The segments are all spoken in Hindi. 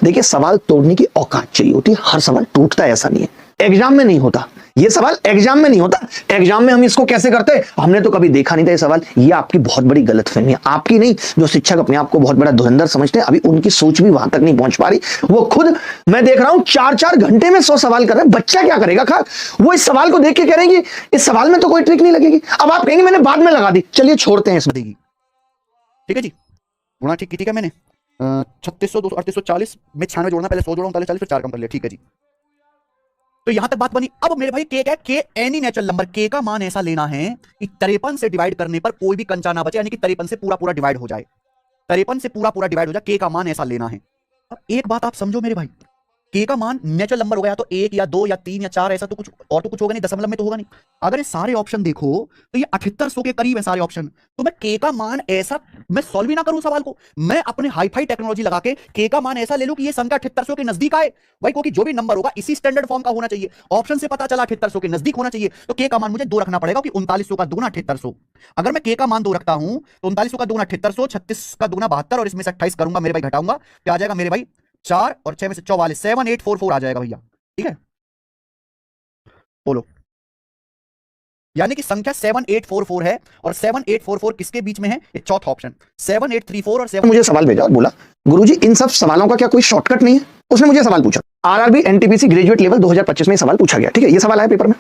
देखिए, सवाल तोड़ने की औकात चाहिए होती है। हर सवाल टूटता है ऐसा नहीं है, एग्जाम में नहीं होता ये सवाल, एग्जाम में नहीं होता। एग्जाम में हम इसको कैसे करते हैं, हमने तो कभी देखा नहीं था ये सवाल। ये आपकी बहुत बड़ी गलतफहमी है, आपकी नहीं, जो शिक्षक अपने आप को बहुत बड़ा धुरंधर समझते हैं, अभी उनकी सोच भी वहां तक नहीं पहुंच पा रही। वो खुद, मैं देख रहा हूं, 4-4 घंटे में 100 सवाल कर रहे हैं। बच्चा क्या करेगा खाक, वो इस सवाल को देख के कह रहे हैं कि इस सवाल में तो कोई ट्रिक नहीं लगेगी। अब आप कहेंगे मैंने बाद में लगा दी, चलिए छोड़ते हैं इसमें। ठीक है जी, गुणा ठीक की, ठीक है मैंने 3600 200 3840 में 96 जोड़ना, पहले 100 जोड़ा 39 40 4 कम कर लिया। ठीक है जी, तो यहां तक बात बनी। अब मेरे भाई के क्या है, के एनी नेचुरल नंबर, के का मान ऐसा लेना है कि 53 से डिवाइड करने पर कोई भी कंचा ना बचे, यानी कि 53 से पूरा पूरा डिवाइड हो जाए, 53 से पूरा पूरा डिवाइड हो जाए। के का मान ऐसा लेना है। अब एक बात आप समझो मेरे भाई, के का मान नेचुरल नंबर होगा, या तो 1 या 2 या 3 या 4, ऐसा तो कुछ और तो कुछ होगा नहीं, दशमलव में तो होगा नहीं। अगर ये सारे ऑप्शन देखो तो ये 7800 के करीब है सारे ऑप्शन। तो मैं के का मान ऐसा, मैं सॉल्व ही ना करूं सवाल को, मैं अपने हाईफाई टेक्नोलॉजी लगा के का मान ऐसा ले लूं कि ये संख्या 7800 के नजदीक आए भाई, क्योंकि जो भी नंबर होगा इसी स्टैंडर्ड फॉर्म का होना चाहिए। ऑप्शन से पता चला 7800 के नजदीक होना चाहिए, तो के का मान मुझे 2 रखना पड़ेगा कि 3900 का दुगुना 7800। अगर मैं के का मान 2 रखता हूं तो 3900 का दुगुना 7800, 36 का दुगुना 72 और इसमें से 28 करूंगा मेरे भाई, घटाऊंगा, क्या आ जाएगा मेरे भाई 4 और 6 में से 44, 7844 आ जाएगा भैया। ठीक है, बोलो, यानी कि संख्या 7844 है, और 7844 किसके बीच में है, ये चौथा ऑप्शन 7834 और 7। मुझे सवाल भेजा और बोला गुरुजी इन सब सवालों का क्या कोई शॉर्टकट नहीं है। उसने मुझे सवाल पूछा, आरआरबी एनटीपीसी ग्रेजुएट लेवल 2025 में सवाल पूछा गया। ठीक है, ये सवाल आया पेपर में।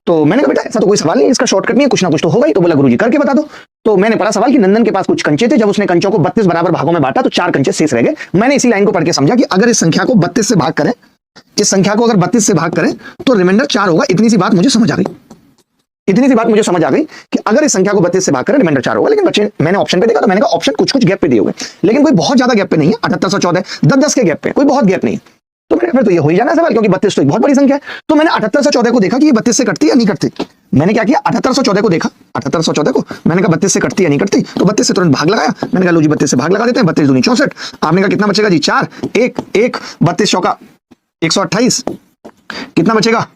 तो मैंने कहा बेटा ऐसा तो कोई सवाल नहीं, इसका शॉर्टकट नहीं है, कुछ ना कुछ तो होगा ही। तो बोला गुरुजी करके बता दो। तो मैंने पढ़ा सवाल कि नंदन के पास कुछ कंचे थे, जब उसने कंचों को 32 बराबर भागों में बांटा तो 4 कंचे शेष रह गए। मैंने इसी लाइन को पढ़ के समझा कि अगर इस संख्या को 32 से भाग करें, इस संख्या को अगर 32 से भाग करें तो रिमाइंडर 4 होगा। इतनी सी बात मुझे समझ आ गई, इतनी सी बात मुझे समझ आ गई कि अगर इस संख्या को 32 से भाग करें रिमाइंडर 4 होगा। लेकिन बच्चे, मैंने ऑप्शन पे देखा तो मैंने कहा ऑप्शन कुछ कुछ गैप पे दिए हुए, लेकिन कोई बहुत ज्यादा गैप पे नहीं है। 7814 10-10 के गैप पे, कोई बहुत गैप नहीं है। तो मैंने फिर तो ये हो ही जाना सवाल, क्योंकि 32 तो एक बहुत बड़ी संख्या है। तो मैंने 7814 को देखा कि ये 32 से कटती है या नहीं कटती। मैंने क्या किया, 7814 को देखा, 7814 को मैंने कहा 32 से कटती है या नहीं कटती। तो 32 से तुरंत भाग लगाया। मैंने कहा लो जी 32 से भाग लगा देते हैं, 32 दूनी 64। आपने कहा कितना बचेगा जी, 4 1 1 32 चौका 128, कितना बचेगा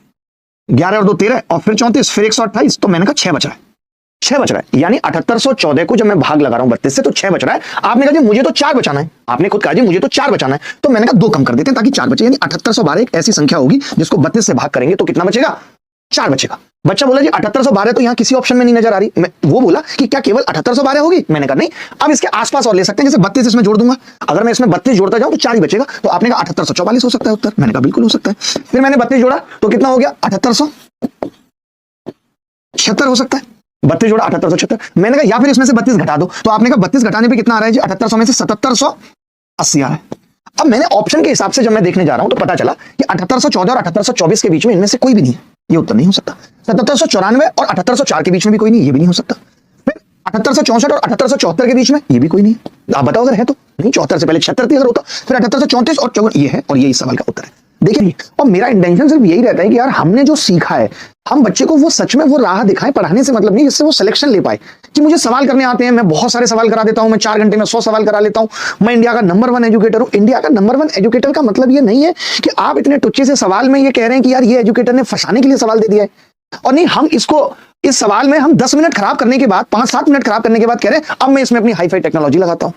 11 और 2 13 और फिर 34 फिर 128। तो मैंने कहा 6 बच रहा है, 6 बच रहा है। यानी 7814 को जब मैं भाग लगा रहा हूं 32 से तो 6 बच रहा है। आपने कहा जी मुझे तो 4 बचाना है, आपने खुद कहा जी मुझे तो 4 बचाना है। तो मैंने कहा 2 कम कर देते हैं ताकि 4 बचे। यानी 7812 एक ऐसी संख्या होगी जिसको 32 से भाग करेंगे तो कितना बचेगा, 4 बचेगा। बच्चा बोला जी 7812 तो यहाँ किसी ऑप्शन में नहीं नजर आ रही। वो बोला कि क्या केवल 7812 होगी। मैंने कहा नहीं, अब इसके आसपास और ले सकते हैं, जैसे 32 इसमें जोड़ दूंगा। अगर मैं इसमें 32 जोड़ता जाऊं तो 4 ही बचेगा। तो आपने कहा 7844 हो सकता है उत्तर। मैंने कहा बिल्कुल हो सकता है। फिर मैंने 32 जोड़ा तो कितना हो गया, 7876 हो सकता है। 32 जोड़ा 7876। मैंने कहा या फिर इसमें से 32 घटा दो। तो आपने कहा 32 घटाने पे कितना आ रहा है जी, 7800 में से 7780 आ रहा है। अब मैंने ऑप्शन के हिसाब से जब मैं देखने जा रहा हूं तो पता चला कि 7814 और 7824 के बीच में इनमें से कोई भी नहीं है, ये उत्तर नहीं हो सकता। 7794 और 7804 के बीच में भी कोई नहीं, ये भी नहीं हो सकता। फिर 7864 और 7874 के बीच में ये भी कोई नहीं है। आप बताओ अगर है तो। नहीं, 74 से पहले 76 थी अगर होता। फिर 7834 और 54 ये है, और ये इस सवाल का उत्तर है। देखिए, और मेरा इंटेंशन सिर्फ यही रहता है कि यार हमने जो सीखा है, हम बच्चे को वो सच में वो राह दिखाएं। पढ़ाने से मतलब नहीं, जिससे वो सिलेक्शन ले पाए कि मुझे सवाल करने आते हैं, मैं बहुत सारे सवाल करा देता हूं, मैं 4 घंटे में 100 सवाल करा लेता हूं, मैं इंडिया का नंबर 1 एजुकेटर हूं। इंडिया का नंबर 1 एजुकेटर का मतलब ये नहीं है कि आप इतने टुच्चे से सवाल में ये कह रहे हैं कि यार ये एजुकेटर ने फंसाने के लिए सवाल दे दिया है। और नहीं, हम इसको, इस सवाल में हम 10 मिनट खराब करने के बाद, 5-7 मिनट खराब करने के बाद कह रहे हैं अब मैं इसमें अपनी हाईफाई टेक्नोलॉजी लगाता हूं।